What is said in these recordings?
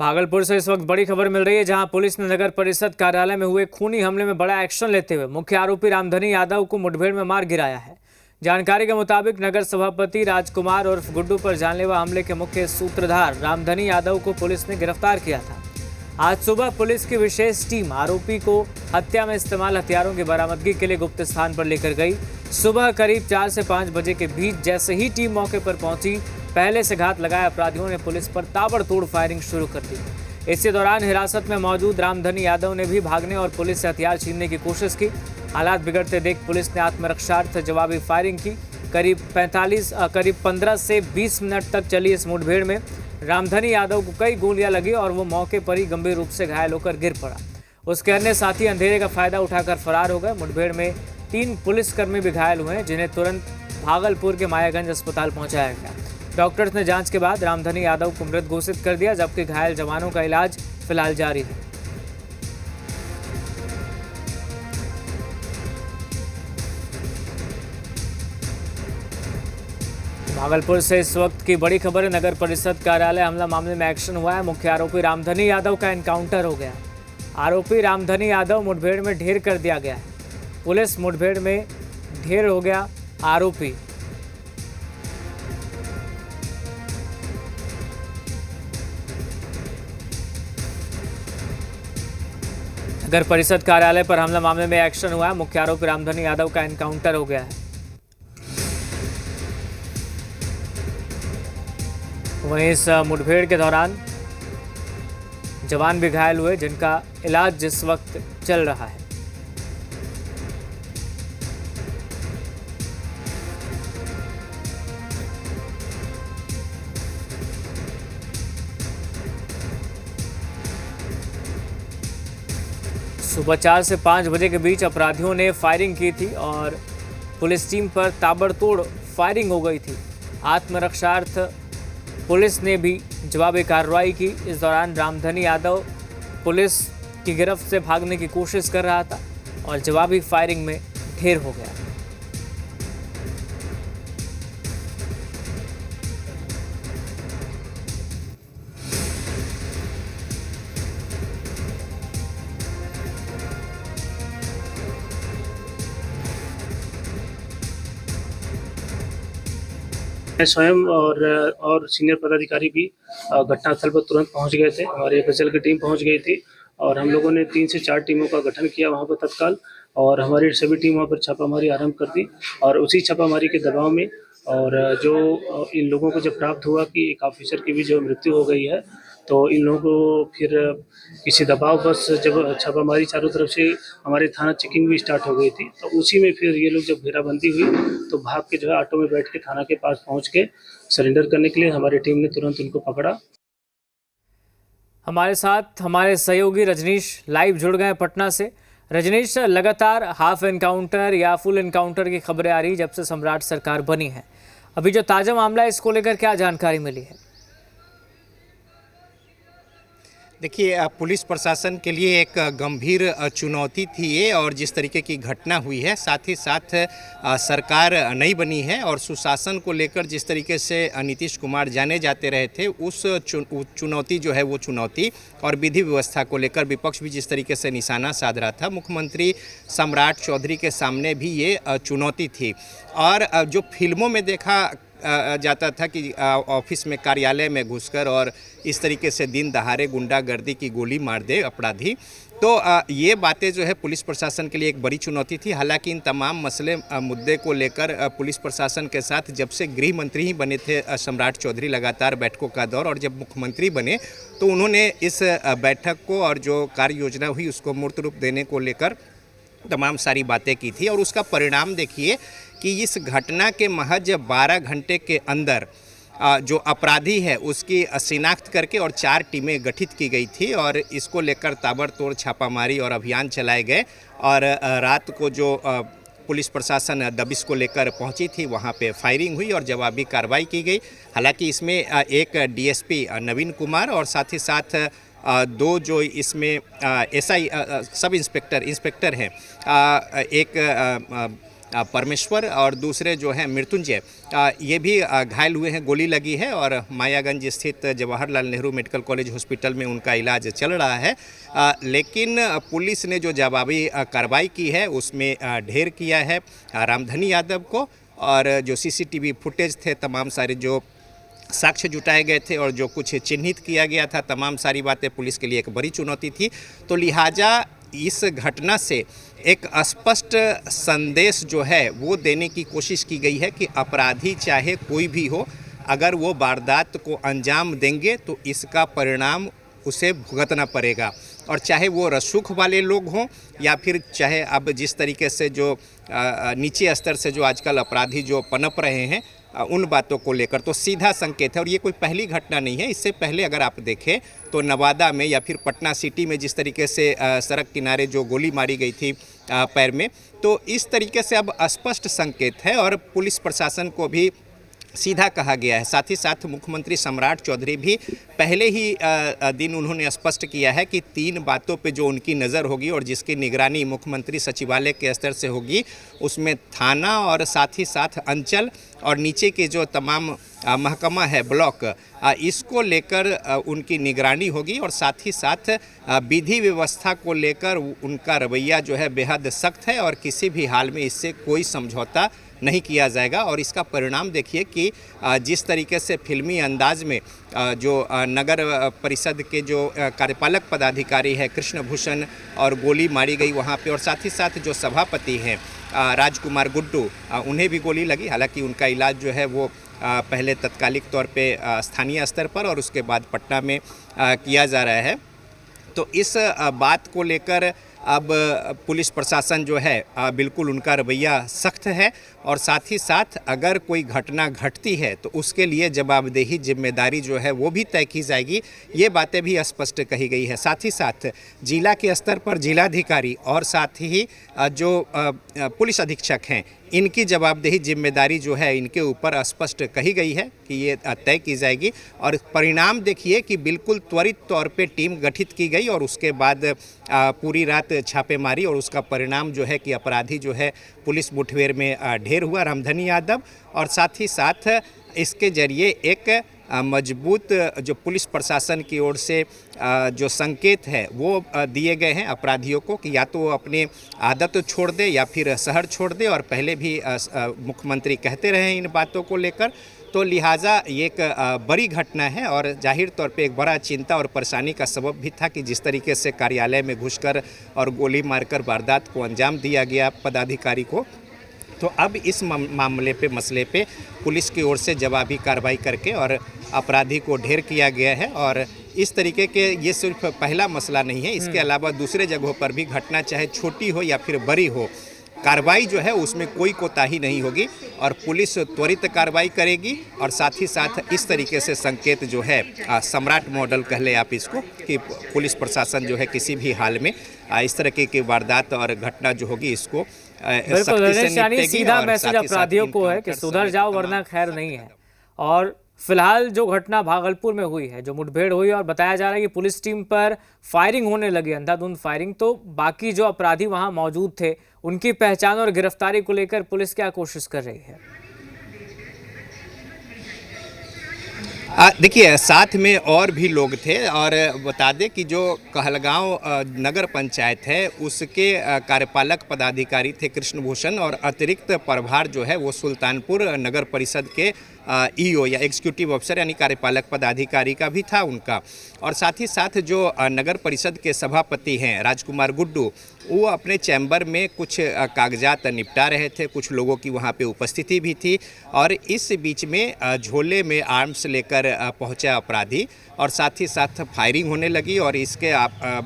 भागलपुर से इस वक्त बड़ी खबर मिल रही है, जहां पुलिस ने नगर परिषद कार्यालय में हुए खूनी हमले में बड़ा एक्शन लेते हुए मुख्य आरोपी रामधनी यादव को मुठभेड़ में मार गिराया है। जानकारी के मुताबिक नगर सभापति राजकुमार उर्फ गुड्डू पर जानलेवा हमले के मुख्य सूत्रधार रामधनी यादव को पुलिस ने गिरफ्तार किया था। आज सुबह पुलिस की विशेष टीम आरोपी को हत्या में इस्तेमाल हथियारों की बरामदगी के लिए गुप्त स्थान पर लेकर गई। सुबह करीब 4 से 5 बजे के बीच जैसे ही टीम मौके पर पहुंची, पहले से घात लगाए अपराधियों ने पुलिस पर ताबड़तोड़ फायरिंग शुरू कर दी। इसी दौरान हिरासत में मौजूद रामधनी यादव ने भी भागने और पुलिस से हथियार छीनने की कोशिश की। हालात बिगड़ते देख पुलिस ने आत्मरक्षार्थ जवाबी फायरिंग की। करीब 15 से 20 मिनट तक चली इस मुठभेड़ में रामधनी यादव को कई गोलियां लगी और वो मौके पर ही गंभीर रूप से घायल होकर गिर पड़ा। उसके अन्य साथी अंधेरे का फायदा उठाकर फरार हो गए। मुठभेड़ में 3 पुलिसकर्मी भी घायल हुए हैं, जिन्हें तुरंत भागलपुर के मायागंज अस्पताल पहुंचाया गया। डॉक्टर्स ने जांच के बाद रामधनी यादव को मृत घोषित कर दिया, जबकि घायल जवानों का इलाज फिलहाल जारी है। भागलपुर से इस वक्त की बड़ी खबर है। नगर परिषद कार्यालय हमला मामले में एक्शन हुआ है। मुख्य आरोपी रामधनी यादव का एनकाउंटर हो गया। आरोपी रामधनी यादव मुठभेड़ में ढेर कर दिया गया है। पुलिस मुठभेड़ में ढेर हो गया आरोपी। नगर परिषद कार्यालय पर हमला मामले में एक्शन हुआ है। मुख्य आरोपी रामधनी यादव का एनकाउंटर हो गया है। वहीं इस मुठभेड़ के दौरान जवान भी घायल हुए, जिनका इलाज जिस वक्त चल रहा है। सुबह 4 से 5 बजे के बीच अपराधियों ने फायरिंग की थी और पुलिस टीम पर ताबड़तोड़ फायरिंग हो गई थी। आत्मरक्षार्थ पुलिस ने भी जवाबी कार्रवाई की। इस दौरान रामधनी यादव पुलिस की गिरफ्त से भागने की कोशिश कर रहा था और जवाबी फायरिंग में ढेर हो गया। स्वयं और सीनियर पदाधिकारी भी घटनास्थल पर तुरंत पहुंच गए थे। हमारी एफएसएल की टीम पहुंच गई थी और हम लोगों ने 3 से 4 टीमों का गठन किया वहां पर तत्काल, और हमारी सभी टीम वहां पर छापामारी आरंभ कर दी। और उसी छापामारी के दबाव में और जो इन लोगों को जब प्राप्त हुआ कि एक ऑफिसर की भी जो मृत्यु हो गई है, तो इन लोगों को फिर किसी दबाव बस जब छापामारी चारों तरफ से हमारे थाना चेकिंग भी स्टार्ट हो गई थी, तो उसी में फिर ये लोग जब घेराबंदी हुई तो भाग के जो है ऑटो में बैठ के थाना के पास पहुंच के सरेंडर करने के लिए हमारी टीम ने तुरंत उनको पकड़ा। हमारे साथ हमारे सहयोगी रजनीश लाइव जुड़ गए पटना से। रजनीश, लगातार हाफ एनकाउंटर या फुल एनकाउंटर की खबरें आ रही जब से सम्राट सरकार बनी है। अभी जो ताजा मामला है, इसको लेकर क्या जानकारी मिली है? देखिए, पुलिस प्रशासन के लिए एक गंभीर चुनौती थी ये, और जिस तरीके की घटना हुई है, साथ ही साथ सरकार नहीं बनी है और सुशासन को लेकर जिस तरीके से नीतीश कुमार जाने जाते रहे थे, उस चुनौती जो है वो चुनौती, और विधि व्यवस्था को लेकर विपक्ष भी जिस तरीके से निशाना साध रहा था, मुख्यमंत्री सम्राट चौधरी के सामने भी ये चुनौती थी। और जो फिल्मों में देखा जाता था कि ऑफिस में, कार्यालय में घुसकर और इस तरीके से दिन दहाड़े गुंडागर्दी की गोली मार दे अपराधी, तो ये बातें जो है पुलिस प्रशासन के लिए एक बड़ी चुनौती थी। हालांकि इन तमाम मसले मुद्दे को लेकर पुलिस प्रशासन के साथ जब से गृह मंत्री ही बने थे सम्राट चौधरी, लगातार बैठकों का दौर, और जब मुख्यमंत्री बने तो उन्होंने इस बैठक को और जो कार्य योजना हुई उसको मूर्त रूप देने को लेकर तमाम सारी बातें की थी। और उसका परिणाम देखिए कि इस घटना के महज 12 घंटे के अंदर जो अपराधी है उसकी शिनाख्त करके और 4 टीमें गठित की गई थी, और इसको लेकर ताबड़तोड़ छापामारी और अभियान चलाए गए। और रात को जो पुलिस प्रशासन दबिश को लेकर पहुंची थी, वहां पे फायरिंग हुई और जवाबी कार्रवाई की गई। हालांकि इसमें एक डीएसपी नवीन कुमार और साथ ही साथ 2 जो इसमें एसआई सब इंस्पेक्टर हैं, एक परमेश्वर और दूसरे जो हैं मृत्युंजय, ये भी घायल हुए हैं, गोली लगी है और मायागंज स्थित Jawaharlal Nehru medical college hospital में उनका इलाज चल रहा है। लेकिन पुलिस ने जो जवाबी कार्रवाई की है उसमें ढेर किया है रामधनी यादव को, और जो सीसीटीवी फुटेज थे, तमाम सारे जो साक्ष्य जुटाए गए थे और जो कुछ चिन्हित किया गया था, तमाम सारी बातें पुलिस के लिए एक बड़ी चुनौती थी। तो लिहाजा इस घटना से एक स्पष्ट संदेश जो है वो देने की कोशिश की गई है कि अपराधी चाहे कोई भी हो, अगर वो वारदात को अंजाम देंगे तो इसका परिणाम उसे भुगतना पड़ेगा। और चाहे वो रसूख वाले लोग हों या फिर चाहे अब जिस तरीके से जो नीचे स्तर से जो आजकल अपराधी जो पनप रहे हैं, उन बातों को लेकर तो सीधा संकेत है। और ये कोई पहली घटना नहीं है, इससे पहले अगर आप देखें तो नवादा में या फिर पटना सिटी में जिस तरीके से सड़क किनारे जो गोली मारी गई थी पैर में, तो इस तरीके से अब स्पष्ट संकेत है और पुलिस प्रशासन को भी सीधा कहा गया है। साथ ही साथ मुख्यमंत्री सम्राट चौधरी भी पहले ही दिन उन्होंने स्पष्ट किया है कि 3 बातों पे जो उनकी नज़र होगी और जिसकी निगरानी मुख्यमंत्री सचिवालय के स्तर से होगी, उसमें थाना और साथ ही साथ अंचल और नीचे के जो तमाम महकमा है, ब्लॉक, इसको लेकर उनकी निगरानी होगी। और साथ ही साथ विधि व्यवस्था को लेकर उनका रवैया जो है बेहद सख्त है और किसी भी हाल में इससे कोई समझौता नहीं किया जाएगा। और इसका परिणाम देखिए कि जिस तरीके से फिल्मी अंदाज में जो नगर परिषद के जो कार्यपालक पदाधिकारी है कृष्ण भूषण और गोली मारी गई वहाँ पे, और साथ ही साथ जो सभापति हैं राजकुमार गुड्डू, उन्हें भी गोली लगी। हालांकि उनका इलाज जो है वो पहले तत्कालिक तौर पे स्थानीय स्तर पर और उसके बाद पटना में किया जा रहा है। तो इस बात को लेकर अब पुलिस प्रशासन जो है बिल्कुल उनका रवैया सख्त है। और साथ ही साथ अगर कोई घटना घटती है तो उसके लिए जवाबदेही, जिम्मेदारी जो है वो भी तय की जाएगी, ये बातें भी स्पष्ट कही गई है। साथ ही साथ जिला के स्तर पर जिलाधिकारी और साथ ही जो पुलिस अधीक्षक हैं, इनकी जवाबदेही, जिम्मेदारी जो है इनके ऊपर स्पष्ट कही गई है कि ये तय की जाएगी। और परिणाम देखिए कि बिल्कुल त्वरित तौर पे टीम गठित की गई और उसके बाद पूरी रात छापेमारी, और उसका परिणाम जो है कि अपराधी जो है पुलिस मुठभेड़ में ढेर हुआ, रामधनी यादव। और साथ ही साथ इसके जरिए एक मजबूत जो पुलिस प्रशासन की ओर से जो संकेत है वो दिए गए हैं अपराधियों को कि या तो वो अपने आदत छोड़ दे या फिर शहर छोड़ दे। और पहले भी मुख्यमंत्री कहते रहे इन बातों को लेकर। तो लिहाजा ये एक बड़ी घटना है और जाहिर तौर पे एक बड़ा चिंता और परेशानी का सबब भी था कि जिस तरीके से कार्यालय में घुसकर और गोली मारकर वारदात को अंजाम दिया गया पदाधिकारी को। तो अब इस मसले पे पुलिस की ओर से जवाबी कार्रवाई करके और अपराधी को ढेर किया गया है। और इस तरीके के ये सिर्फ पहला मसला नहीं है, इसके अलावा दूसरे जगहों पर भी घटना चाहे छोटी हो या फिर बड़ी हो, कार्रवाई जो है उसमें कोई कोताही नहीं होगी और पुलिस त्वरित कार्रवाई करेगी। और साथ ही साथ इस तरीके से संकेत जो है सम्राट मॉडल कह ले आप इसको, कि पुलिस प्रशासन जो है किसी भी हाल में इस तरह की वारदात और घटना जो होगी इसको बिल्कुल सीधा मैसेज अपराधियों को है कि सुधर जाओ वरना खैर नहीं है। और फिलहाल जो घटना भागलपुर में हुई है, जो मुठभेड़ हुई, और बताया जा रहा है कि पुलिस टीम पर फायरिंग होने लगी, अंधाधुंध फायरिंग, तो बाकी जो अपराधी वहां मौजूद थे उनकी पहचान और गिरफ्तारी को लेकर पुलिस क्या कोशिश कर रही है? देखिए साथ में और भी लोग थे। और बता दें कि जो कहलगांव नगर पंचायत है उसके कार्यपालक पदाधिकारी थे कृष्ण भूषण, और अतिरिक्त प्रभार जो है वो सुल्तानपुर नगर परिषद के ईओ या एग्जीक्यूटिव अफसर यानी कार्यपालक पदाधिकारी का भी था उनका। और साथ ही साथ जो नगर परिषद के सभापति हैं राजकुमार गुड्डू, वो अपने चैम्बर में कुछ कागजात निपटा रहे थे, कुछ लोगों की वहाँ पे उपस्थिति भी थी। और इस बीच में झोले में आर्म्स लेकर पहुँचा अपराधी और साथ ही साथ फायरिंग होने लगी। और इसके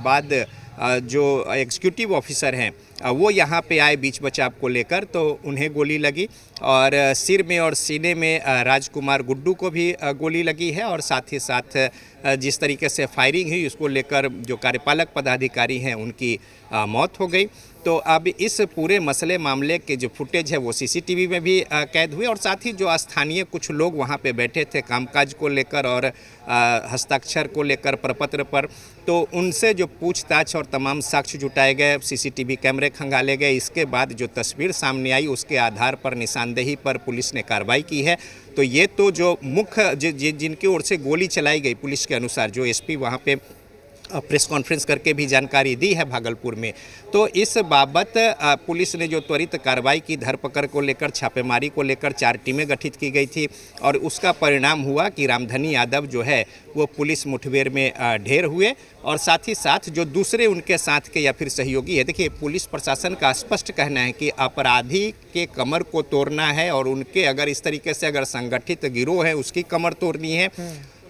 बाद जो एग्जीक्यूटिव ऑफिसर हैं वो यहाँ पे आए बीच बचाव को लेकर, तो उन्हें गोली लगी और सिर में और सीने में राजकुमार गुड्डू को भी गोली लगी है। और साथ ही साथ जिस तरीके से फायरिंग हुई उसको लेकर जो कार्यपालक पदाधिकारी हैं उनकी मौत हो गई। तो अब इस पूरे मसले मामले के जो फुटेज है वो सीसीटीवी में भी कैद हुए। और साथ ही जो स्थानीय कुछ लोग वहाँ पे बैठे थे कामकाज को लेकर और हस्ताक्षर को लेकर प्रपत्र पर, तो उनसे जो पूछताछ और तमाम साक्ष्य जुटाए गए सीसीटीवी कैमरे कैमरे खंगाले गए। इसके बाद जो तस्वीर सामने आई उसके आधार पर निशानदेही पर पुलिस ने कार्रवाई की है। तो ये तो जो मुख्य जिनकी ओर से गोली चलाई गई पुलिस के अनुसार, जो एसपी वहाँ पे प्रेस कॉन्फ्रेंस करके भी जानकारी दी है भागलपुर में, तो इस बाबत पुलिस ने जो त्वरित कार्रवाई की, धरपकड़ को लेकर, छापेमारी को लेकर 4 टीमें गठित की गई थी और उसका परिणाम हुआ कि रामधनी यादव जो है वो पुलिस मुठभेड़ में ढेर हुए और साथ ही साथ जो दूसरे उनके साथ के या फिर सहयोगी है। देखिए, पुलिस प्रशासन का स्पष्ट कहना है कि अपराधी के कमर को तोड़ना है और उनके अगर इस तरीके से अगर संगठित गिरोह है उसकी कमर तोड़नी है,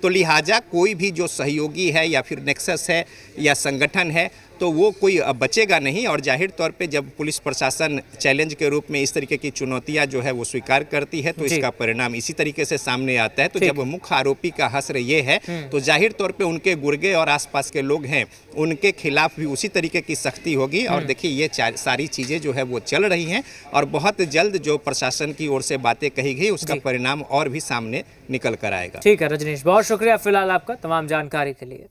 तो लिहाजा कोई भी जो सहयोगी है या फिर नेक्सस है या संगठन है तो वो कोई बचेगा नहीं। और जाहिर तौर पे जब पुलिस प्रशासन चैलेंज के रूप में इस तरीके की चुनौतियां जो है वो स्वीकार करती है तो इसका परिणाम इसी तरीके से सामने आता है। तो जब मुख्य आरोपी का हश्र ये है तो जाहिर तौर पे उनके गुर्गे और आसपास के लोग हैं उनके खिलाफ भी उसी तरीके की सख्ती होगी। और देखिए, ये सारी चीज़ें जो है वो चल रही हैं और बहुत जल्द जो प्रशासन की ओर से बातें कही गई उसका परिणाम और भी सामने निकल कर आएगा। ठीक है रजनीश, बहुत शुक्रिया फिलहाल आपका तमाम जानकारी के लिए।